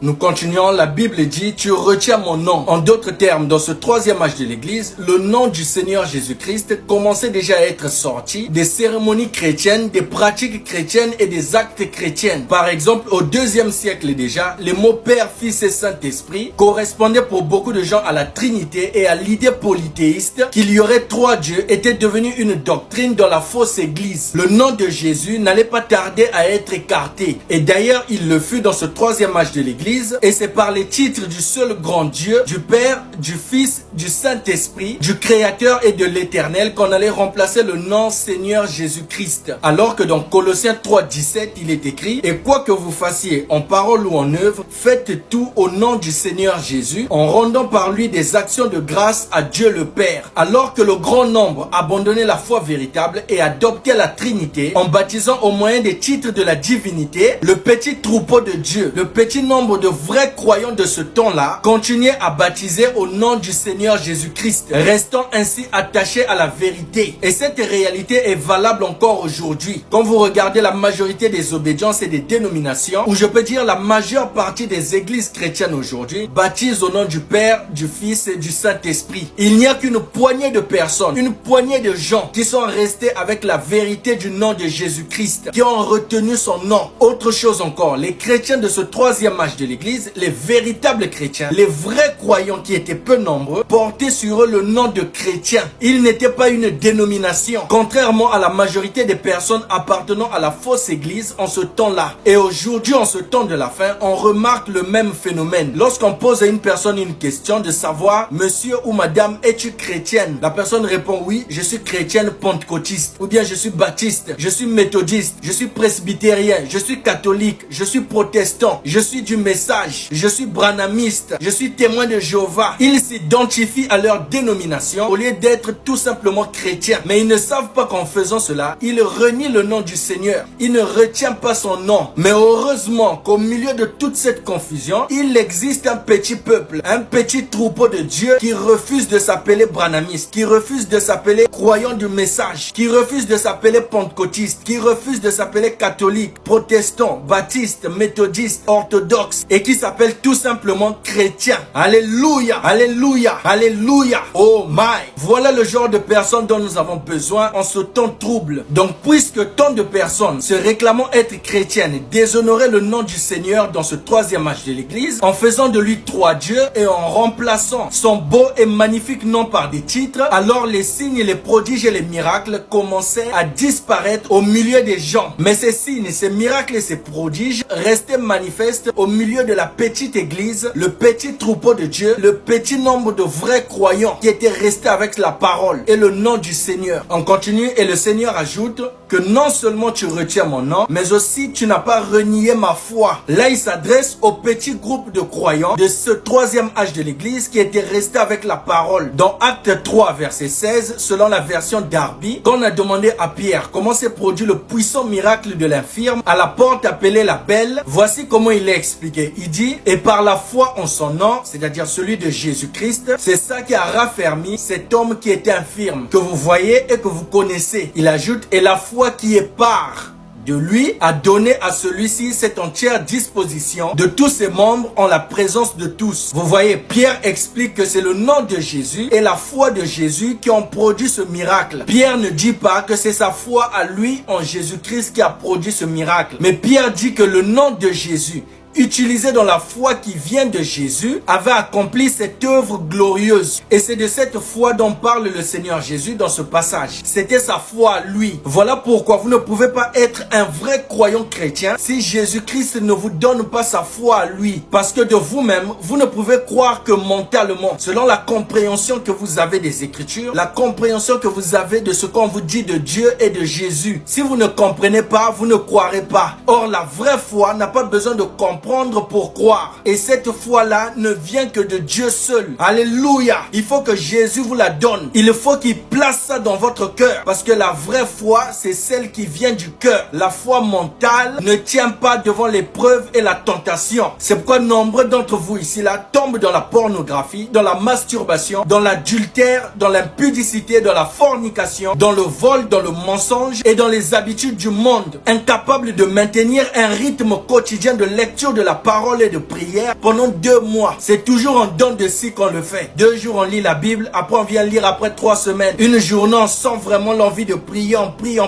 Nous continuons, la Bible dit, tu retiens mon nom. En d'autres termes, dans ce troisième âge de l'église, le nom du Seigneur Jésus-Christ commençait déjà à être sorti des cérémonies chrétiennes, des pratiques chrétiennes et des actes chrétiens. Par exemple, au IIe siècle déjà, les mots Père, Fils et Saint-Esprit correspondaient pour beaucoup de gens à la Trinité et à l'idée polythéiste qu'il y aurait trois dieux était devenu une doctrine dans la fausse église. Le nom de Jésus n'allait pas tarder à être écarté. Et d'ailleurs, il le fut dans ce troisième âge de l'église. Et c'est par les titres du seul grand Dieu, du Père, du Fils, du Saint-Esprit, du Créateur et de l'Éternel qu'on allait remplacer le nom Seigneur Jésus-Christ. Alors que dans Colossiens 3,17, il est écrit « Et quoi que vous fassiez en parole ou en œuvre, faites tout au nom du Seigneur Jésus, en rendant par lui des actions de grâce à Dieu le Père. » Alors que le grand nombre abandonnait la foi véritable et adoptait la Trinité, en baptisant au moyen des titres de la divinité, le petit troupeau de Dieu, le petit nombre de vrais croyants de ce temps-là continuaient à baptiser au nom du Seigneur Jésus-Christ, restant ainsi attachés à la vérité. Et cette réalité est valable encore aujourd'hui. Quand vous regardez la majorité des obédiences et des dénominations, ou je peux dire la majeure partie des églises chrétiennes aujourd'hui, baptisent au nom du Père, du Fils et du Saint-Esprit. Il n'y a qu'une poignée de personnes, une poignée de gens qui sont restés avec la vérité du nom de Jésus-Christ, qui ont retenu son nom. Autre chose encore, les chrétiens de ce troisième âge de l'église, les véritables chrétiens, les vrais croyants qui étaient peu nombreux, portaient sur eux le nom de chrétiens. Ils n'étaient pas une dénomination, contrairement à la majorité des personnes appartenant à la fausse église en ce temps-là. Et aujourd'hui, en ce temps de la fin, on remarque le même phénomène. Lorsqu'on pose à une personne une question de savoir, monsieur ou madame, es-tu chrétienne? La personne répond oui, je suis chrétienne pentecôtiste, ou bien je suis baptiste, je suis méthodiste, je suis presbytérien, je suis catholique, je suis protestant, je suis du message, je suis branhamiste, je suis témoin de Jéhovah. Ils s'identifient à leur dénomination au lieu d'être tout simplement chrétiens. Mais ils ne savent pas qu'en faisant cela, ils renient le nom du Seigneur. Ils ne retiennent pas son nom. Mais heureusement qu'au milieu de toute cette confusion, il existe un petit peuple, un petit troupeau de Dieu qui refuse de s'appeler branhamiste, qui refuse de s'appeler croyant du message, qui refuse de s'appeler pentecôtiste, qui refuse de s'appeler catholique, protestant, baptiste, méthodiste, orthodoxe, et qui s'appelle tout simplement chrétien. Alléluia, alléluia, alléluia. Oh my. Voilà le genre de personnes dont nous avons besoin en ce temps trouble. Donc puisque tant de personnes se réclamant être chrétiennes déshonoraient le nom du Seigneur dans ce troisième âge de l'église, en faisant de lui trois dieux et en remplaçant son beau et magnifique nom par des titres, alors les signes, les prodiges et les miracles commençaient à disparaître au milieu des gens. Mais ces signes, ces miracles et ces prodiges restaient manifestes au milieu de la petite église, le petit troupeau de Dieu, le petit nombre de vrais croyants qui étaient restés avec la parole et le nom du Seigneur. On continue et le Seigneur ajoute que non seulement tu retiens mon nom, mais aussi tu n'as pas renié ma foi. Là, il s'adresse au petit groupe de croyants de ce troisième âge de l'église qui étaient restés avec la parole. Dans Acte 3, verset 16, selon la version Darby, quand on a demandé à Pierre comment s'est produit le puissant miracle de l'infirme à la porte appelée la Belle, voici comment il l'a expliqué. Il dit, et par la foi en son nom, c'est-à-dire celui de Jésus-Christ, c'est ça qui a raffermi cet homme qui était infirme, que vous voyez et que vous connaissez. Il ajoute, et la foi qui est part de lui a donné à celui-ci cette entière disposition de tous ses membres en la présence de tous. Vous voyez, Pierre explique que c'est le nom de Jésus et la foi de Jésus qui ont produit ce miracle. Pierre ne dit pas que c'est sa foi à lui en Jésus-Christ qui a produit ce miracle. Mais Pierre dit que le nom de Jésus, utilisé dans la foi qui vient de Jésus, avait accompli cette œuvre glorieuse. Et c'est de cette foi dont parle le Seigneur Jésus dans ce passage. C'était sa foi à lui. Voilà pourquoi vous ne pouvez pas être un vrai croyant chrétien si Jésus-Christ ne vous donne pas sa foi à lui. Parce que de vous-même, vous ne pouvez croire que mentalement, selon la compréhension que vous avez des Écritures, la compréhension que vous avez de ce qu'on vous dit de Dieu et de Jésus. Si vous ne comprenez pas, vous ne croirez pas. Or, la vraie foi n'a pas besoin de comprendre pour croire. Et cette foi-là ne vient que de Dieu seul. Alléluia. Il faut que Jésus vous la donne. Il faut qu'il place ça dans votre cœur. Parce que la vraie foi, c'est celle qui vient du cœur. La foi mentale ne tient pas devant l'épreuve et la tentation. C'est pourquoi nombreux d'entre vous ici là tombent dans la pornographie, dans la masturbation, dans l'adultère, dans l'impudicité, dans la fornication, dans le vol, dans le mensonge et dans les habitudes du monde. Incapables de maintenir un rythme quotidien de lecture lecture de la parole et de prière pendant 2 mois. C'est toujours en dents de scie qu'on le fait. 2 jours on lit la Bible, après on vient lire après 3 semaines. Une journée on sent vraiment l'envie de prier, on prie.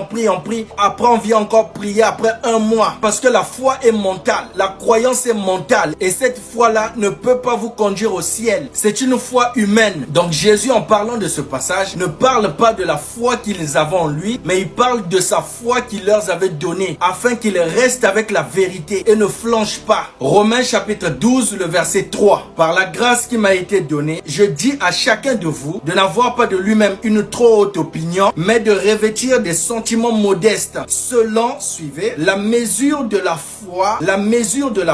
Après on vient encore prier après 1 mois. Parce que la foi est mentale, la croyance est mentale. Et cette foi-là ne peut pas vous conduire au ciel. C'est une foi humaine. Donc Jésus, en parlant de ce passage, ne parle pas de la foi qu'ils avaient en lui, mais il parle de sa foi qu'il leur avait donnée, afin qu'ils restent avec la vérité et ne flanchent pas. Romains chapitre 12, le verset 3. Par la grâce qui m'a été donnée, je dis à chacun de vous de n'avoir pas de lui-même une trop haute opinion, mais de revêtir des sentiments modestes, selon, suivez, la mesure de la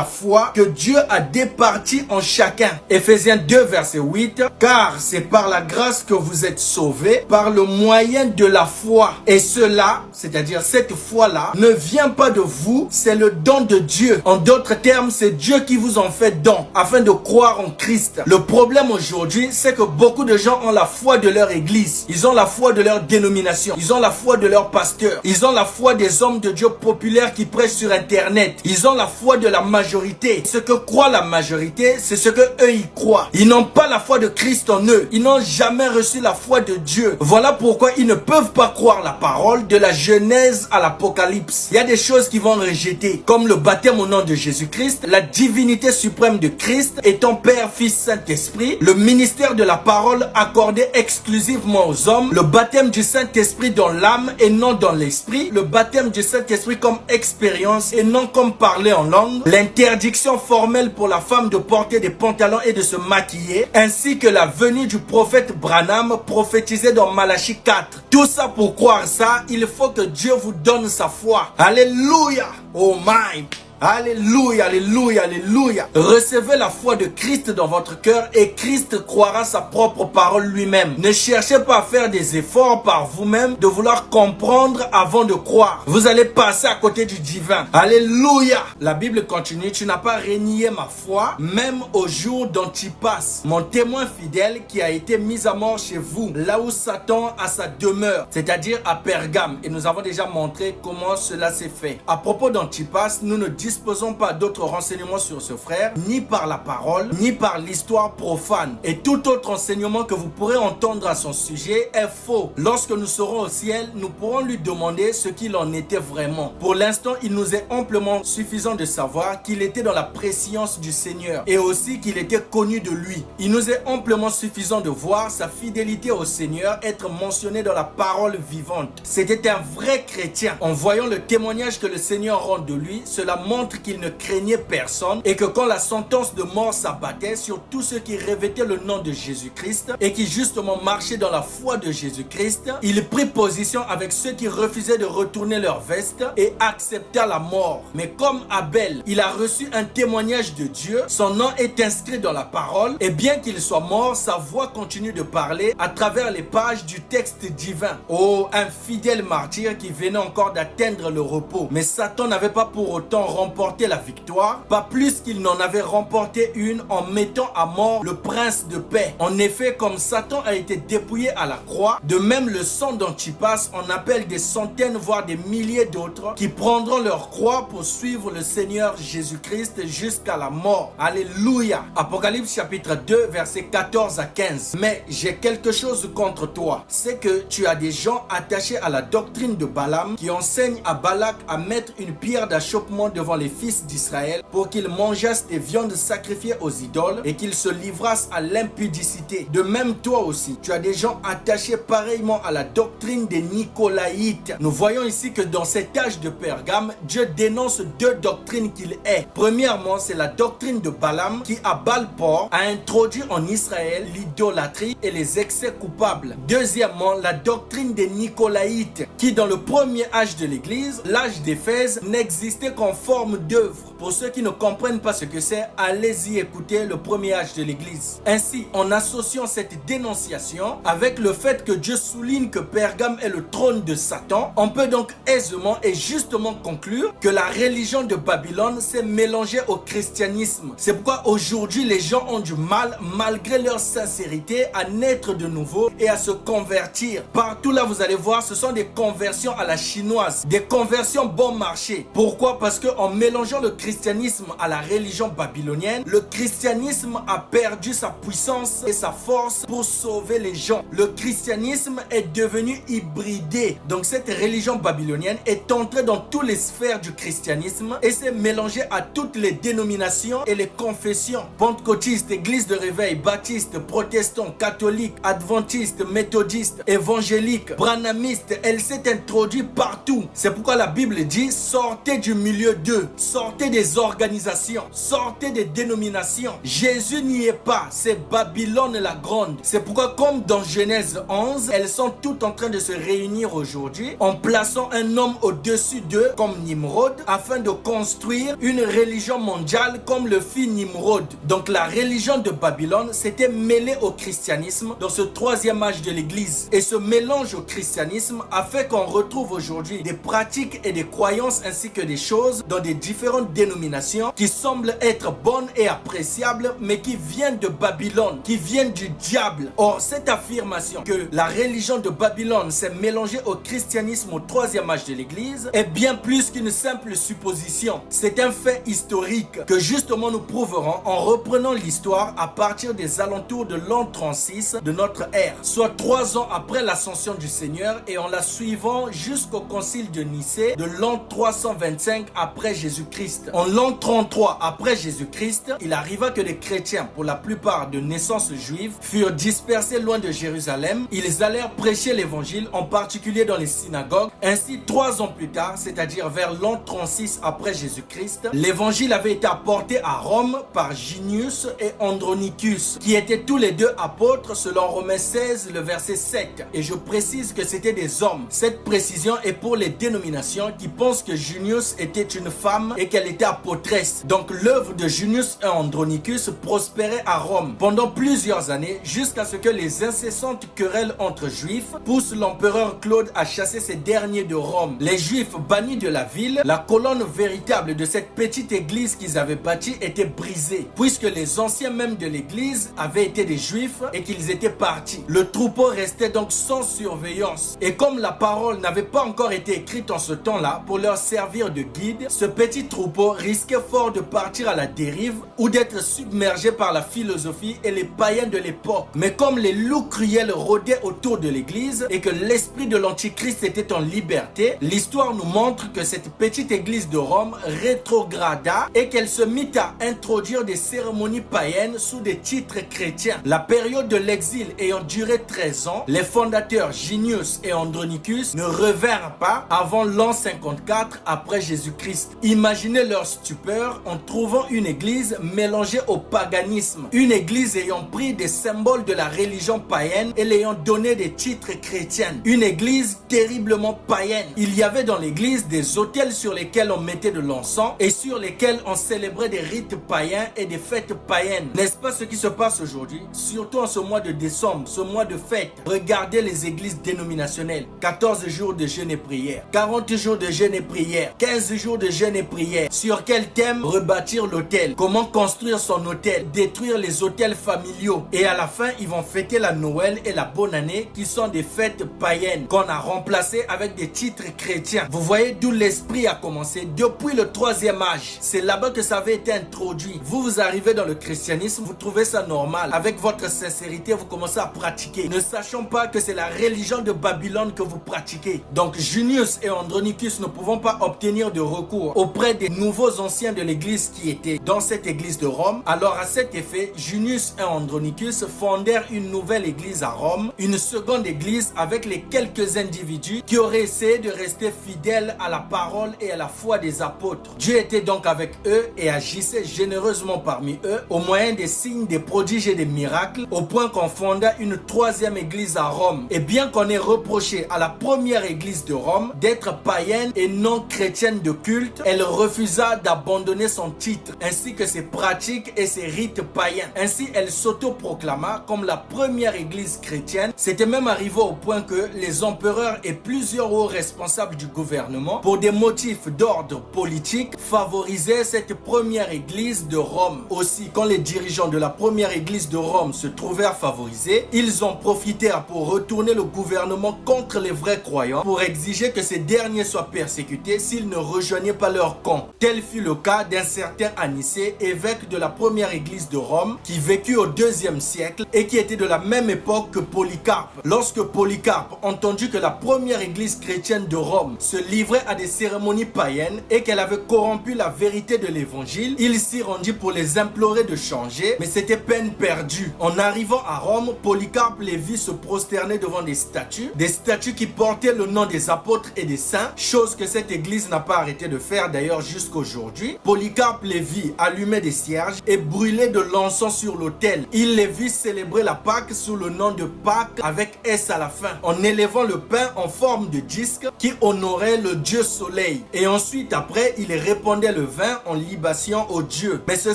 foi que Dieu a départie en chacun. Éphésiens 2, verset 8. Car c'est par la grâce que vous êtes sauvés, par le moyen de la foi. Et cela, c'est-à-dire cette foi-là, ne vient pas de vous, c'est le don de Dieu. En d'autres termes, c'est Dieu qui vous en fait don, afin de croire en Christ. Le problème aujourd'hui, c'est que beaucoup de gens ont la foi de leur église. Ils ont la foi de leur dénomination. Ils ont la foi de leur pasteur. Ils ont la foi des hommes de Dieu populaires qui prêchent sur Internet. Ils ont la foi de la majorité. Ce que croit la majorité, c'est ce que eux y croient. Ils n'ont pas la foi de Christ en eux. Ils n'ont jamais reçu la foi de Dieu. Voilà pourquoi ils ne peuvent pas croire la parole de la Genèse à l'Apocalypse. Il y a des choses qu'ils vont rejeter, comme le baptême au nom de Jésus-Christ, la divinité suprême de Christ étant Père, Fils, Saint-Esprit, le ministère de la parole accordé exclusivement aux hommes, le baptême du Saint-Esprit dans l'âme et non dans l'esprit, le baptême du Saint-Esprit comme expérience et non comme parler en langue, l'interdiction formelle pour la femme de porter des pantalons et de se maquiller, ainsi que la venue du prophète Branham prophétisé dans Malachie 4. Tout ça, pour croire ça, il faut que Dieu vous donne sa foi. Alléluia! Oh my! Alléluia, alléluia, alléluia. Recevez la foi de Christ dans votre cœur et Christ croira sa propre parole lui-même. Ne cherchez pas à faire des efforts par vous-même de vouloir comprendre avant de croire. Vous allez passer à côté du divin. Alléluia. La Bible continue. Tu n'as pas renié ma foi, même au jour d'Antipas, mon témoin fidèle qui a été mis à mort chez vous, là où Satan a sa demeure, c'est-à-dire à Pergame. Et nous avons déjà montré comment cela s'est fait. À propos d'Antipas, nous ne disposons pas d'autres renseignements sur ce frère, ni par la parole, ni par l'histoire profane. Et tout autre enseignement que vous pourrez entendre à son sujet est faux. Lorsque nous serons au ciel, nous pourrons lui demander ce qu'il en était vraiment. Pour l'instant, il nous est amplement suffisant de savoir qu'il était dans la préscience du Seigneur et aussi qu'il était connu de lui. Il nous est amplement suffisant de voir sa fidélité au Seigneur être mentionnée dans la parole vivante. C'était un vrai chrétien. En voyant le témoignage que le Seigneur rend de lui, cela montre qu'il ne craignait personne et que quand la sentence de mort s'abattait sur tous ceux qui revêtaient le nom de Jésus-Christ et qui justement marchaient dans la foi de Jésus-Christ, il prit position avec ceux qui refusaient de retourner leur veste et accepta la mort. Mais comme Abel, il a reçu un témoignage de Dieu, son nom est inscrit dans la parole et bien qu'il soit mort, sa voix continue de parler à travers les pages du texte divin. Oh, un fidèle martyr qui venait encore d'atteindre le repos. Mais Satan n'avait pas pour autant remporté la victoire, pas plus qu'il n'en avait remporté une en mettant à mort le prince de paix. En effet, comme Satan a été dépouillé à la croix, de même le sang d'Antipas en appelle des centaines voire des milliers d'autres qui prendront leur croix pour suivre le Seigneur Jésus-Christ jusqu'à la mort. Alléluia. Apocalypse chapitre 2 versets 14 à 15. Mais j'ai quelque chose contre toi, c'est que tu as des gens attachés à la doctrine de Balaam qui enseignent à Balak à mettre une pierre d'achoppement devant les fils d'Israël pour qu'ils mangeassent des viandes sacrifiées aux idoles et qu'ils se livrassent à l'impudicité. De même toi aussi, tu as des gens attachés pareillement à la doctrine des Nicolaïtes. Nous voyons ici que dans cet âge de Pergame, Dieu dénonce 2 doctrines qu'il est. Premièrement, c'est la doctrine de Balaam qui à Baal-Por a introduit en Israël l'idolâtrie et les excès coupables. Deuxièmement, la doctrine des Nicolaïtes qui dans le premier âge de l'église, l'âge d'Éphèse, n'existait qu'en forme d'œuvre. Pour ceux qui ne comprennent pas ce que c'est, allez-y écouter le premier âge de l'église. Ainsi, en associant cette dénonciation avec le fait que Dieu souligne que Pergame est le trône de Satan, on peut donc aisément et justement conclure que la religion de Babylone s'est mélangée au christianisme. C'est pourquoi aujourd'hui les gens ont du mal, malgré leur sincérité, à naître de nouveau et à se convertir. Partout là vous allez voir, ce sont des conversions à la chinoise, des conversions bon marché. Pourquoi? Parce qu'en mélangeant le christianisme à la religion babylonienne, le christianisme a perdu sa puissance et sa force pour sauver les gens. Le christianisme est devenu hybridé. Donc cette religion babylonienne est entrée dans toutes les sphères du christianisme et s'est mélangée à toutes les dénominations et les confessions. Pentecôtistes, église de réveil, baptistes, protestants, catholiques, adventistes, méthodistes, évangéliques, branhamistes, elle s'est introduite partout. C'est pourquoi la Bible dit: sortez du milieu d'eux, sortez des organisations, sortez des dénominations. Jésus n'y est pas, c'est Babylone la grande. C'est pourquoi, comme dans Genèse 11, elles sont toutes en train de se réunir aujourd'hui en plaçant un homme au-dessus d'eux comme Nimrod afin de construire une religion mondiale comme le fit Nimrod. Donc la religion de Babylone s'était mêlée au christianisme dans ce troisième âge de l'église. Et ce mélange au christianisme a fait qu'on retrouve aujourd'hui des pratiques et des croyances ainsi que des choses dans des différentes dénominations qui semblent être bonnes et appréciables mais qui viennent de Babylone, qui viennent du diable. Or, cette affirmation que la religion de Babylone s'est mélangée au christianisme au troisième âge de l'église est bien plus qu'une simple supposition. C'est un fait historique que justement nous prouverons en reprenant l'histoire à partir des alentours de l'an 36 de notre ère, soit 3 ans après l'ascension du Seigneur et en la suivant jusqu'au concile de Nicée de l'an 325 après Jésus-Christ. En l'an 33 après Jésus-Christ, il arriva que les chrétiens, pour la plupart de naissance juive, furent dispersés loin de Jérusalem. Ils allèrent prêcher l'évangile, en particulier dans les synagogues. Ainsi, 3 ans plus tard, c'est-à-dire vers l'an 36 après Jésus-Christ, l'évangile avait été apporté à Rome par Junius et Andronicus, qui étaient tous les deux apôtres selon Romains 16, le verset 7. Et je précise que c'était des hommes. Cette précision est pour les dénominations qui pensent que Junius était une femme et qu'elle était apôtresse. Donc l'œuvre de Junius et Andronicus prospérait à Rome pendant plusieurs années jusqu'à ce que les incessantes querelles entre juifs poussent l'empereur Claude à chasser ces derniers de Rome. Les juifs bannis de la ville, la colonne véritable de cette petite église qu'ils avaient bâtie était brisée, puisque les anciens même de l'église avaient été des juifs et qu'ils étaient partis. Le troupeau restait donc sans surveillance. Et comme la parole n'avait pas encore été écrite en ce temps-là pour leur servir de guide, ce petit troupeau risquait fort de partir à la dérive ou d'être submergé par la philosophie et les païens de l'époque. Mais comme les loups cruels rôdaient autour de l'église et que l'esprit de l'antichrist était en liberté, l'histoire nous montre que cette petite église de Rome rétrograda et qu'elle se mit à introduire des cérémonies païennes sous des titres chrétiens. La période de l'exil ayant duré 13 ans, les fondateurs Junius et Andronicus ne revinrent pas avant l'an 54 après Jésus-Christ. Imaginez leur stupeur en trouvant une église mélangée au paganisme. Une église ayant pris des symboles de la religion païenne et l'ayant donné des titres chrétiens. Une église terriblement païenne. Il y avait dans l'église des autels sur lesquels on mettait de l'encens et sur lesquels on célébrait des rites païens et des fêtes païennes. N'est-ce pas ce qui se passe aujourd'hui? Surtout en ce mois de décembre, ce mois de fête. Regardez les églises dénominationnelles. 14 jours de jeûne et prière. 40 jours de jeûne et prière. 15 jours de jeûne et prière. Sur quel thème? Rebâtir l'autel. Comment construire son autel? Détruire les autels familiaux. Et à la fin, ils vont fêter la Noël et la bonne année qui sont des fêtes païennes qu'on a remplacées avec des titres chrétiens. Vous voyez d'où l'esprit a commencé? Depuis le troisième âge. C'est là-bas que ça avait été introduit. Vous arrivez dans le christianisme, vous trouvez ça normal. Avec votre sincérité, vous commencez à pratiquer. Ne sachant pas que c'est la religion de Babylone que vous pratiquez. Donc Junius et Andronicus ne pouvant pas obtenir de recours auprès des nouveaux anciens de l'église qui étaient dans cette église de Rome, alors à cet effet, Junius et Andronicus fondèrent une nouvelle église à Rome, une seconde église avec les quelques individus qui auraient essayé de rester fidèles à la parole et à la foi des apôtres. Dieu était donc avec eux et agissait généreusement parmi eux au moyen des signes, des prodiges et des miracles, au point qu'on fonda une troisième église à Rome. Et bien qu'on ait reproché à la première église de Rome d'être païenne et non chrétienne de culte, elle refusa d'abandonner son titre ainsi que ses pratiques et ses rites païens. Ainsi, elle s'autoproclama comme la première église chrétienne. C'était même arrivé au point que les empereurs et plusieurs hauts responsables du gouvernement, pour des motifs d'ordre politique, favorisaient cette première église de Rome. Aussi, quand les dirigeants de la première église de Rome se trouvèrent favorisés, ils en profitèrent pour retourner le gouvernement contre les vrais croyants, pour exiger que ces derniers soient persécutés s'ils ne rejoignaient pas leur leur camp. Tel fut le cas d'un certain Anicée, évêque de la première église de Rome, qui vécut au IIe siècle et qui était de la même époque que Polycarpe. Lorsque Polycarpe entendit que la première église chrétienne de Rome se livrait à des cérémonies païennes et qu'elle avait corrompu la vérité de l'évangile, il s'y rendit pour les implorer de changer, mais c'était peine perdue. En arrivant à Rome, Polycarpe les vit se prosterner devant des statues qui portaient le nom des apôtres et des saints, chose que cette église n'a pas arrêté de faire d'ailleurs jusqu'aujourd'hui. Polycarpe les vit allumer des cierges et brûler de l'encens sur l'autel. Il les vit célébrer la Pâque sous le nom de Pâque avec S à la fin, en élevant le pain en forme de disque qui honorait le dieu soleil. Et ensuite après, il répandait le vin en libation aux dieux. Mais ce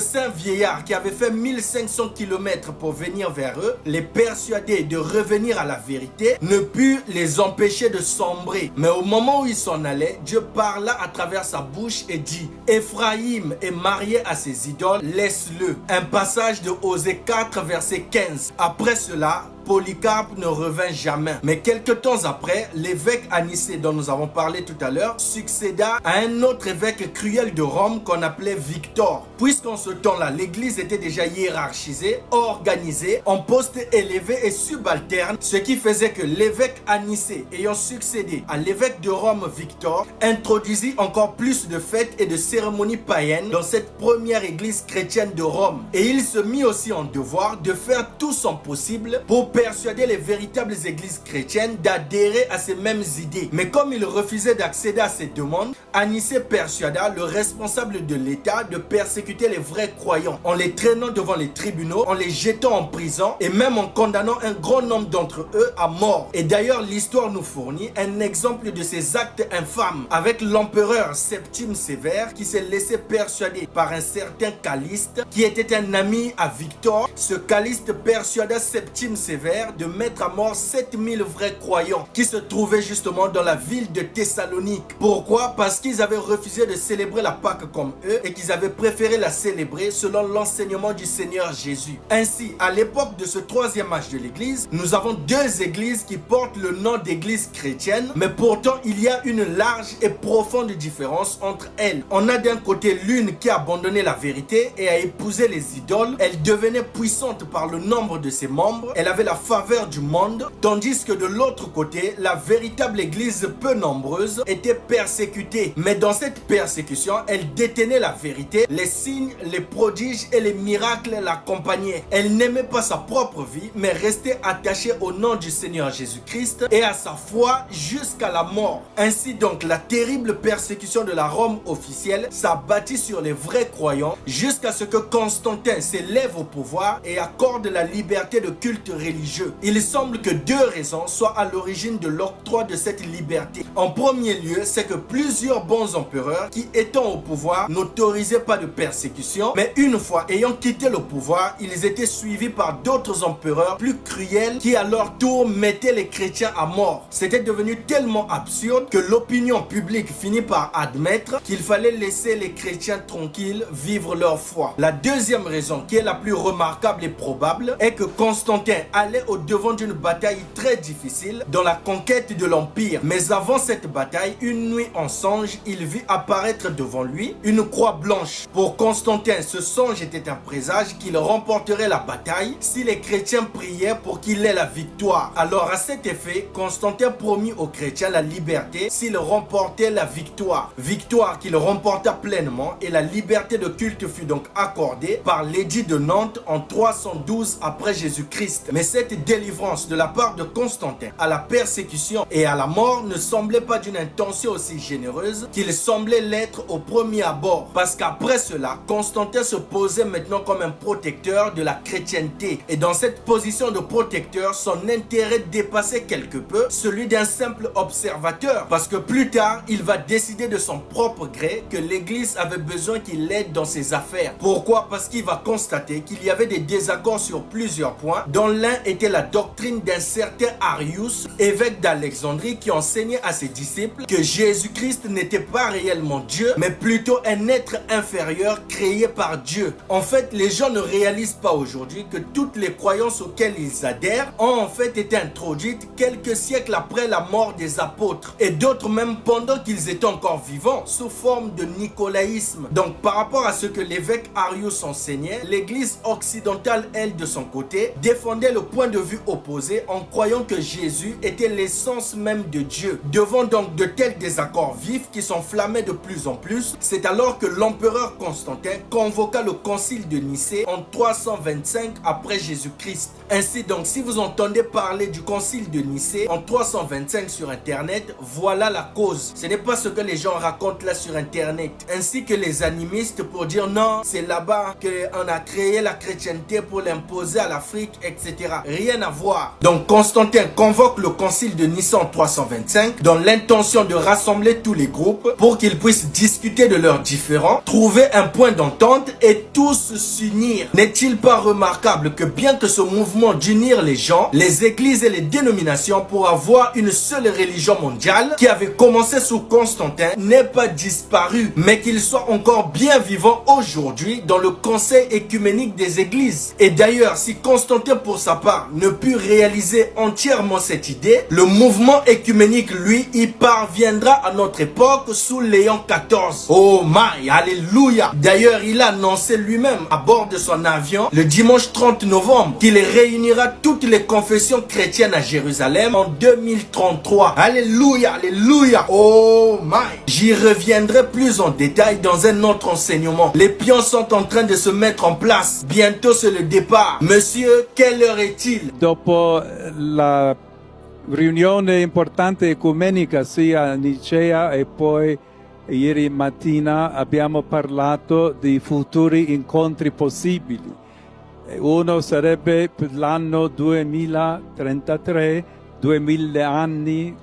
saint vieillard qui avait fait 1500 km pour venir vers eux, les persuader de revenir à la vérité, ne put les empêcher de sombrer. Mais au moment où ils s'en allaient, Dieu parla à travers sa bouche et dit: Éphraïm est marié à ses idoles, laisse-le. Un passage de Osée 4 verset 15. Après cela, Polycarpe ne revint jamais. Mais quelques temps après, l'évêque Anicée dont nous avons parlé tout à l'heure succéda à un autre évêque cruel de Rome qu'on appelait Victor. Puisqu'en ce temps-là, l'église était déjà hiérarchisée, organisée, en postes élevés et subalternes, ce qui faisait que l'évêque Anicée, ayant succédé à l'évêque de Rome Victor, introduisit encore plus de fêtes et de cérémonies païennes dans cette première église chrétienne de Rome. Et il se mit aussi en devoir de faire tout son possible pour persuader les véritables églises chrétiennes d'adhérer à ces mêmes idées. Mais comme il refusait d'accéder à ces demandes, Anicée persuada le responsable de l'État de persécuter les vrais croyants en les traînant devant les tribunaux, en les jetant en prison et même en condamnant un grand nombre d'entre eux à mort. Et d'ailleurs, l'histoire nous fournit un exemple de ces actes infâmes avec l'empereur Septime Sévère qui s'est laissé persuader par un certain Caliste qui était un ami à Victor. Ce Caliste persuada Septime Sévère de mettre à mort 7000 vrais croyants qui se trouvaient justement dans la ville de Thessalonique. Pourquoi? Parce qu'ils avaient refusé de célébrer la Pâque comme eux et qu'ils avaient préféré la célébrer selon l'enseignement du Seigneur Jésus. Ainsi, à l'époque de ce troisième âge de l'église, nous avons deux églises qui portent le nom d'église chrétienne, mais pourtant il y a une large et profonde différence entre elles. On a d'un côté l'une qui a abandonné la vérité et a épousé les idoles. Elle devenait puissante par le nombre de ses membres. Elle avait la faveur du monde, tandis que de l'autre côté, la véritable église peu nombreuse était persécutée. Mais dans cette persécution, elle détenait la vérité, les signes, les prodiges et les miracles l'accompagnaient. Elle n'aimait pas sa propre vie, mais restait attachée au nom du Seigneur Jésus-Christ et à sa foi jusqu'à la mort. Ainsi donc, la terrible persécution de la Rome officielle s'abattit sur les vrais croyants jusqu'à ce que Constantin s'élève au pouvoir et accorde la liberté de culte religieux. Il semble que deux raisons soient à l'origine de l'octroi de cette liberté. En premier lieu, c'est que plusieurs bons empereurs qui étant au pouvoir n'autorisaient pas de persécution, mais une fois ayant quitté le pouvoir, ils étaient suivis par d'autres empereurs plus cruels qui à leur tour mettaient les chrétiens à mort. C'était devenu tellement absurde que l'opinion publique finit par admettre qu'il fallait laisser les chrétiens tranquilles vivre leur foi. La deuxième raison, qui est la plus remarquable et probable, est que Constantin allait au devant d'une bataille très difficile dans la conquête de l'Empire. Mais avant cette bataille, une nuit en songe, il vit apparaître devant lui une croix blanche. Pour Constantin, ce songe était un présage qu'il remporterait la bataille si les chrétiens priaient pour qu'il ait la victoire. Alors à cet effet, Constantin promit aux chrétiens la liberté s'ils remportaient la victoire. Victoire qu'il remporta pleinement et la liberté de culte fut donc accordée par l'édit de Nantes en 312 après Jésus-Christ. Mais cette délivrance de la part de Constantin à la persécution et à la mort ne semblait pas d'une intention aussi généreuse qu'il semblait l'être au premier abord. Parce qu'après cela, Constantin se posait maintenant comme un protecteur de la chrétienté. Et dans cette position de protecteur, son intérêt dépassait quelque peu celui d'un simple observateur. Parce que plus tard, il va décider de son propre gré que l'église avait besoin qu'il l'aide dans ses affaires. Pourquoi? Parce qu'il va constater qu'il y avait des désaccords sur plusieurs points, dont l'un était la doctrine d'un certain Arius, évêque d'Alexandrie, qui enseignait à ses disciples que Jésus-Christ n'était pas réellement Dieu, mais plutôt un être inférieur créé par Dieu. En fait, les gens ne réalisent pas aujourd'hui que toutes les croyances auxquelles ils adhèrent ont en fait été introduites quelques siècles après la mort des apôtres, et d'autres même pendant qu'ils étaient encore vivants, sous forme de nicolaïsme. Donc par rapport à ce que l'évêque Arius enseignait, l'église occidentale, elle, de son côté, défendait le point de vue opposé en croyant que Jésus était l'essence même de Dieu. Devant donc de tels désaccords vifs qui s'enflammaient de plus en plus, c'est alors que l'empereur Constantin convoqua le concile de Nicée en 325 après Jésus-Christ. Ainsi donc, si vous entendez parler du concile de Nicée en 325 sur internet, voilà la cause. Ce n'est pas ce que les gens racontent là sur internet. Ainsi que les animistes pour dire non, c'est là-bas qu'on a créé la chrétienté pour l'imposer à l'Afrique, etc. Rien à voir. Donc Constantin convoque le concile de Nicée en 325 dans l'intention de rassembler tous les groupes pour qu'ils puissent discuter de leurs différends, trouver un point d'entente et tous s'unir. N'est-il pas remarquable que bien que ce mouvement d'unir les gens, les églises et les dénominations pour avoir une seule religion mondiale qui avait commencé sous Constantin n'ait pas disparu, mais qu'il soit encore bien vivant aujourd'hui dans le conseil écuménique des églises. Et d'ailleurs, si Constantin pour sa part ne put réaliser entièrement cette idée, le mouvement écuménique lui y parviendra à notre époque sous Léon XIV. Oh my, alléluia! D'ailleurs, il a annoncé lui-même à bord de son avion le dimanche 30 novembre qu'il réunira toutes les confessions chrétiennes à Jérusalem en 2033. Alléluia, alléluia! Oh my! J'y reviendrai plus en détail dans un autre enseignement. Les pions sont en train de se mettre en place. Bientôt c'est le départ. Monsieur, quelle heure est-il? Dopo la riunione importante ecumenica sia a Nicea e poi ieri mattina abbiamo parlato di futuri incontri possibili. Uno sarebbe per l'anno 2033, 2000 anni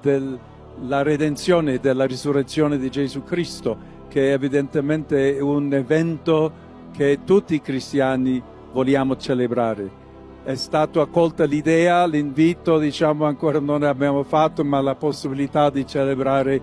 della redenzione, della risurrezione di Gesù Cristo, che evidentemente è un evento che tutti i cristiani vogliamo celebrare. È stata accolta l'idea, l'invito, diciamo ancora non abbiamo fatto, ma la possibilità di celebrare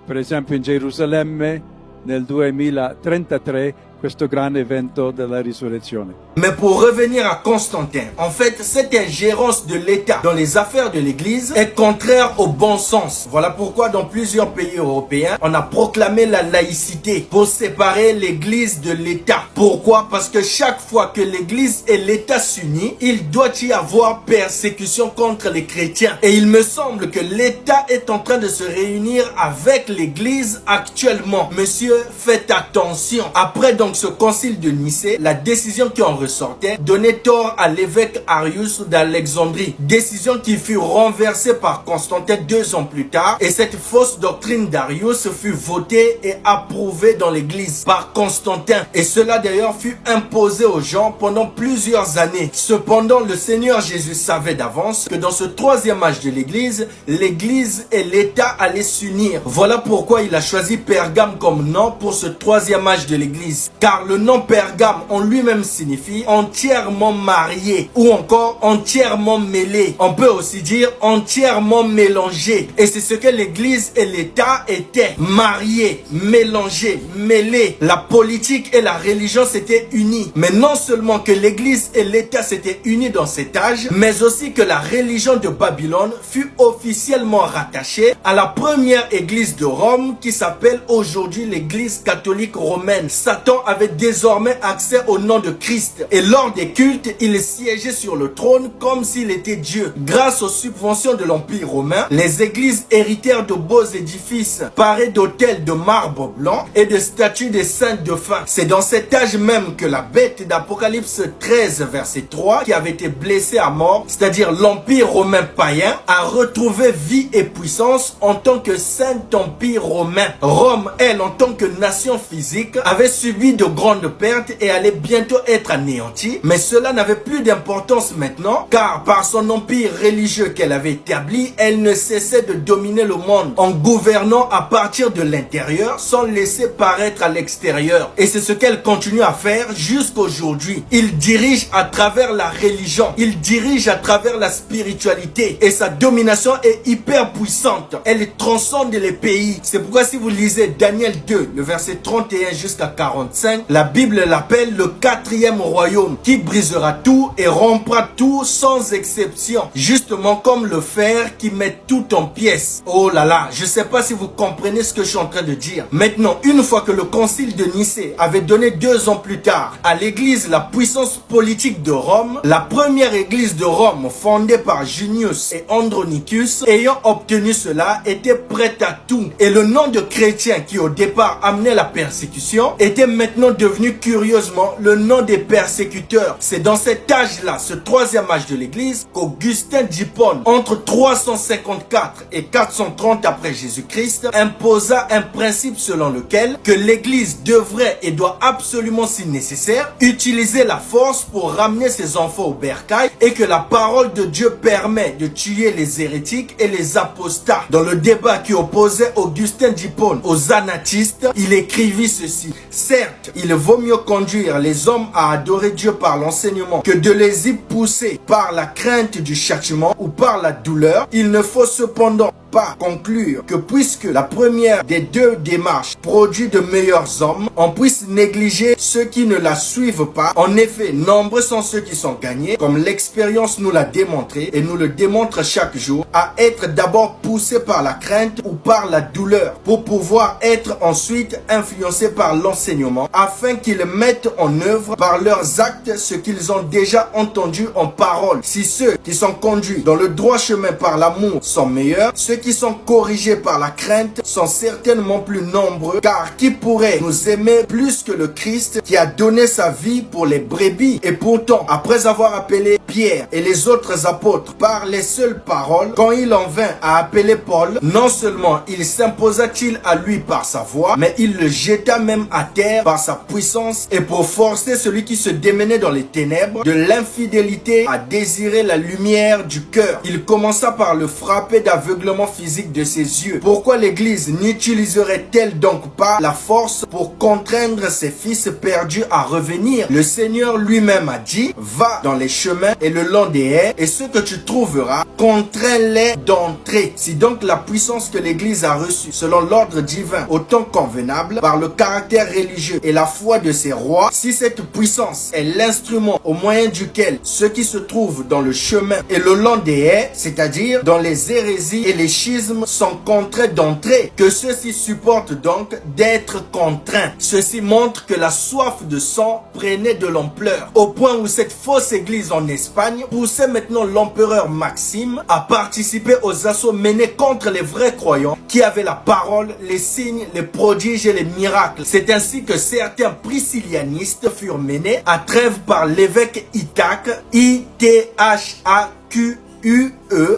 per esempio in Gerusalemme nel 2033 questo grande evento della risurrezione. Mais pour revenir à Constantin, en fait, cette ingérence de l'État dans les affaires de l'Église est contraire au bon sens. Voilà pourquoi dans plusieurs pays européens, on a proclamé la laïcité pour séparer l'Église de l'État. Pourquoi? Parce que chaque fois que l'Église et l'État s'unissent, il doit y avoir persécution contre les chrétiens. Et il me semble que l'État est en train de se réunir avec l'Église actuellement. Monsieur, faites attention. Après donc ce concile de Nicée, la décision qui en ressortait donnait tort à l'évêque Arius d'Alexandrie. Décision qui fut renversée par Constantin 2 ans plus tard, et cette fausse doctrine d'Arius fut votée et approuvée dans l'église par Constantin. Et cela d'ailleurs fut imposé aux gens pendant plusieurs années. Cependant, le Seigneur Jésus savait d'avance que dans ce troisième âge de l'église et l'État allaient s'unir. Voilà pourquoi il a choisi Pergame comme nom pour ce troisième âge de l'église. Car le nom Pergame en lui-même signifie entièrement marié ou encore entièrement mêlé. On peut aussi dire entièrement mélangé. Et c'est ce que l'église et l'État étaient. Mariés, mélangés, mêlés. La politique et la religion s'étaient unies. Mais non seulement que l'église et l'État s'étaient unis dans cet âge, mais aussi que la religion de Babylone fut officiellement rattachée à la première église de Rome qui s'appelle aujourd'hui l'église catholique romaine. Satan avait désormais accès au nom de Christ. Et lors des cultes, il siégeait sur le trône comme s'il était Dieu. Grâce aux subventions de l'Empire romain, les églises héritèrent de beaux édifices parés d'autels de marbre blanc et de statues des saints de fin. C'est dans cet âge même que la bête d'Apocalypse 13 verset 3, qui avait été blessée à mort, c'est-à-dire l'Empire romain païen, a retrouvé vie et puissance en tant que saint empire romain. Rome, elle, en tant que nation physique, avait subi de grandes pertes et allait bientôt être anéantie. Mais cela n'avait plus d'importance maintenant, car par son empire religieux qu'elle avait établi, elle ne cessait de dominer le monde en gouvernant à partir de l'intérieur sans laisser paraître à l'extérieur. Et c'est ce qu'elle continue à faire jusqu'aujourd'hui. Il dirige à travers la religion, il dirige à travers la spiritualité et sa domination est hyper puissante. Elle transcende les pays. C'est pourquoi si vous lisez Daniel 2, le verset 31 jusqu'à 45, la Bible l'appelle le quatrième royaume qui brisera tout et rompra tout sans exception. Justement comme le fer qui met tout en pièces. Oh là là, je ne sais pas si vous comprenez ce que je suis en train de dire. Maintenant, une fois que le concile de Nicée avait donné 2 ans plus tard à l'église la puissance politique de Rome, la première église de Rome fondée par Junius et Andronicus, ayant obtenu cela, était prête à tout. Et le nom de chrétien qui au départ amenait la persécution était maintenant devenu curieusement le nom des persécuteurs. C'est dans cet âge-là, ce 3e âge de l'église, qu'Augustin d'Hippone, entre 354 et 430 après Jésus-Christ, imposa un principe selon lequel que l'église devrait et doit absolument, si nécessaire, utiliser la force pour ramener ses enfants au bercail et que la parole de Dieu permet de tuer les hérétiques et les apostats. Dans le débat qui opposait Augustin d'Hippone aux anatistes, il écrivit ceci: certes, il vaut mieux conduire les hommes à adorer Dieu par l'enseignement que de les y pousser par la crainte du châtiment ou par la douleur. Il ne faut cependant pas conclure que puisque la première des 2 démarches produit de meilleurs hommes, on puisse négliger ceux qui ne la suivent pas. En effet, nombreux sont ceux qui sont gagnés, comme l'expérience nous l'a démontré et nous le démontre chaque jour, à être d'abord poussés par la crainte ou par la douleur pour pouvoir être ensuite influencés par l'enseignement afin qu'ils mettent en œuvre par leurs actes ce qu'ils ont déjà entendu en parole. Si ceux qui sont conduits dans le droit chemin par l'amour sont meilleurs, ceux qui sont corrigés par la crainte sont certainement plus nombreux, car qui pourrait nous aimer plus que le Christ qui a donné sa vie pour les brebis? Et pourtant, après avoir appelé Pierre et les autres apôtres par les seules paroles, quand il en vint à appeler Paul, non seulement il s'imposa-t-il à lui par sa voix, mais il le jeta même à terre par sa puissance, et pour forcer celui qui se démenait dans les ténèbres de l'infidélité à désirer la lumière du cœur. Il commença par le frapper d'aveuglement physique de ses yeux. Pourquoi l'église n'utiliserait-elle donc pas la force pour contraindre ses fils perdus à revenir? Le Seigneur lui-même a dit: va dans les chemins et le long des haies, et ce que tu trouveras, contrains-les d'entrer. Si donc la puissance que l'église a reçue selon l'ordre divin au temps convenable par le caractère religieux et la foi de ses rois, si cette puissance est l'instrument au moyen duquel ceux qui se trouvent dans le chemin et le long des haies, c'est-à-dire dans les hérésies et les schismes, sont contraints d'entrer, que ceux-ci supportent donc d'être contraints. Ceci montre que la soif de sang prenait de l'ampleur, au point où cette fausse église en Espagne poussait maintenant l'empereur Maxime à participer aux assauts menés contre les vrais croyants qui avaient la parole, les signes, les prodiges et les miracles. C'est ainsi que certains priscillianistes furent menés à Trèves par l'évêque Ithaque, I-T-H-A-Q-U-E,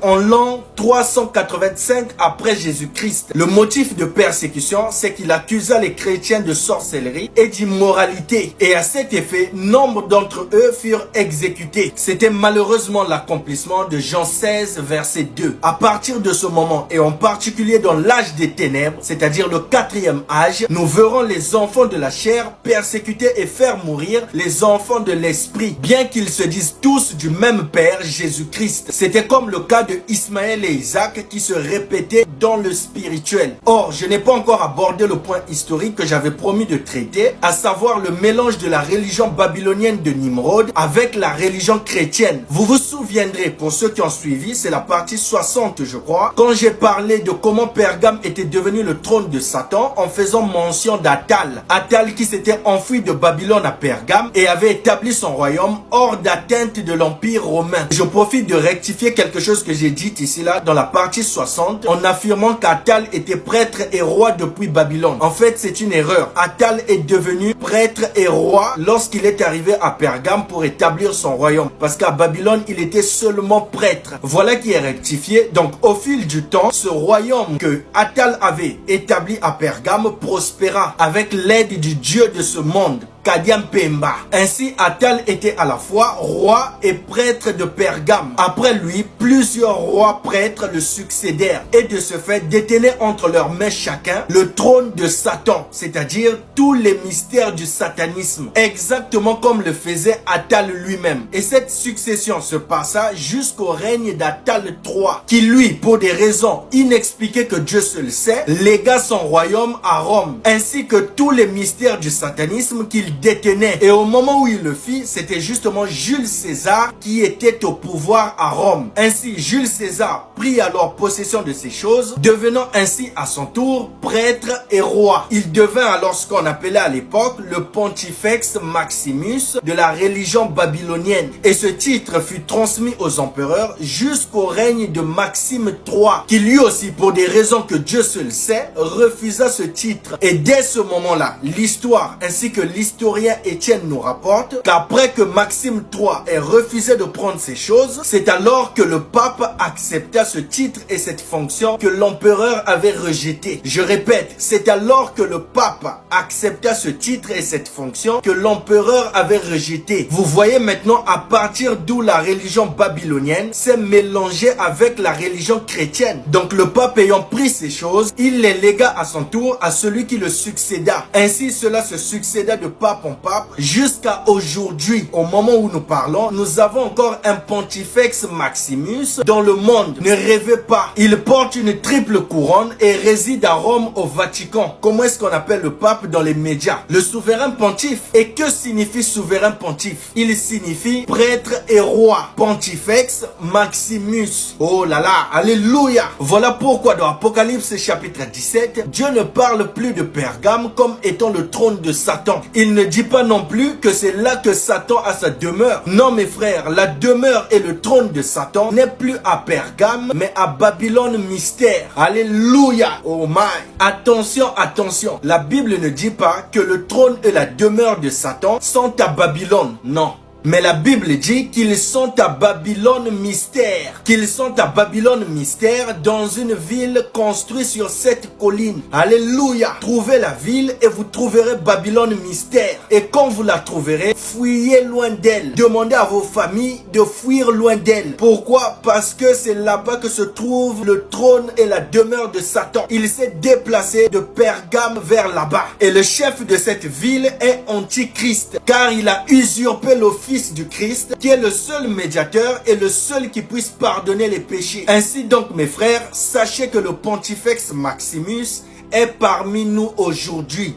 en l'an 385 après Jésus-Christ. Le motif de persécution, c'est qu'il accusa les chrétiens de sorcellerie et d'immoralité. Et à cet effet, nombre d'entre eux furent exécutés. C'était malheureusement l'accomplissement de Jean 16, verset 2. À partir de ce moment, et en particulier dans l'âge des ténèbres, c'est-à-dire le 4e âge, nous verrons les enfants de la chair persécuter et faire mourir les enfants de l'esprit, bien qu'ils se disent tous du même Père, Jésus-Christ. C'était comme le cas de Ismaël et Isaac qui se répétaient dans le spirituel. Or, je n'ai pas encore abordé le point historique que j'avais promis de traiter, à savoir le mélange de la religion babylonienne de Nimrod avec la religion chrétienne. Vous vous souviendrez, pour ceux qui ont suivi, c'est la partie 60 je crois, quand j'ai parlé de comment Pergame était devenu le trône de Satan en faisant mention d'Atal. Atal qui s'était enfui de Babylone à Pergame et avait établi son royaume hors d'atteinte de l'Empire romain. Je profite de rectifier quelque chose chose que j'ai dit ici là dans la partie 60 en affirmant qu'Atal était prêtre et roi depuis Babylone. En fait, c'est une erreur. Atal est devenu prêtre et roi lorsqu'il est arrivé à Pergame pour établir son royaume. Parce qu'à Babylone, il était seulement prêtre. Voilà qui est rectifié. Donc, au fil du temps, ce royaume que Atal avait établi à Pergame prospéra avec l'aide du Dieu de ce monde, Kadian Pemba. Ainsi, Atal était à la fois roi et prêtre de Pergame. Après lui, plusieurs rois prêtres le succédèrent et de ce fait détenaient entre leurs mains chacun le trône de Satan, c'est-à-dire tous les mystères du satanisme, exactement comme le faisait Atal lui-même. Et cette succession se passa jusqu'au règne d'Atal III, qui lui, pour des raisons inexpliquées que Dieu seul sait, légua son royaume à Rome, ainsi que tous les mystères du satanisme qu'il détenait. Et au moment où il le fit, c'était justement Jules César qui était au pouvoir à Rome. Ainsi, Jules César prit alors possession de ces choses, devenant ainsi à son tour prêtre et roi. Il devint alors ce qu'on appelait à l'époque le Pontifex Maximus de la religion babylonienne. Et ce titre fut transmis aux empereurs jusqu'au règne de Maxime III, qui lui aussi, pour des raisons que Dieu seul sait, refusa ce titre. Et dès ce moment-là, l'histoire ainsi que l'historien Étienne nous rapporte qu'après que Maxime III ait refusé de prendre ces choses, c'est alors que le pape accepta ce titre et cette fonction que l'empereur avait rejeté. Je répète, c'est alors que le pape accepta ce titre et cette fonction que l'empereur avait rejeté. Vous voyez maintenant à partir d'où la religion babylonienne s'est mélangée avec la religion chrétienne. Donc le pape ayant pris ces choses, il les légua à son tour à celui qui le succéda. Ainsi cela se succéda de pape en pape jusqu'à aujourd'hui. Au moment où nous parlons, nous avons encore un Pontifex Maximus dont le monde ne rêvait pas. Il porte une triple couronne et réside à Rome au Vatican. Comment est-ce qu'on appelle le pape dans les médias? Le souverain pontife. Et que signifie souverain pontife? Il signifie prêtre et roi. Pontifex Maximus. Oh là là, alléluia. Voilà pourquoi dans Apocalypse chapitre 17, Dieu ne parle plus de Pergame comme étant le trône de Satan. Il ne dit pas non plus que c'est là que Satan a sa demeure. Non mes frères, la demeure et le trône de Satan n'est plus à Pergame, mais à Babylone mystère. Alléluia. Oh my. Attention, attention. La Bible ne dit pas que le trône et la demeure de Satan sont à Babylone. Non. Mais la Bible dit qu'ils sont à Babylone mystère. Qu'ils sont à Babylone mystère dans une ville construite sur cette colline. Alléluia. Trouvez la ville et vous trouverez Babylone mystère. Et quand vous la trouverez, fuyez loin d'elle. Demandez à vos familles de fuir loin d'elle. Pourquoi? Parce que c'est là-bas que se trouve le trône et la demeure de Satan. Il s'est déplacé de Pergame vers là-bas. Et le chef de cette ville est Antichrist, car il a usurpé l'office du Christ, qui est le seul médiateur et le seul qui puisse pardonner les péchés. Ainsi donc mes frères, sachez que le Pontifex Maximus est parmi nous aujourd'hui.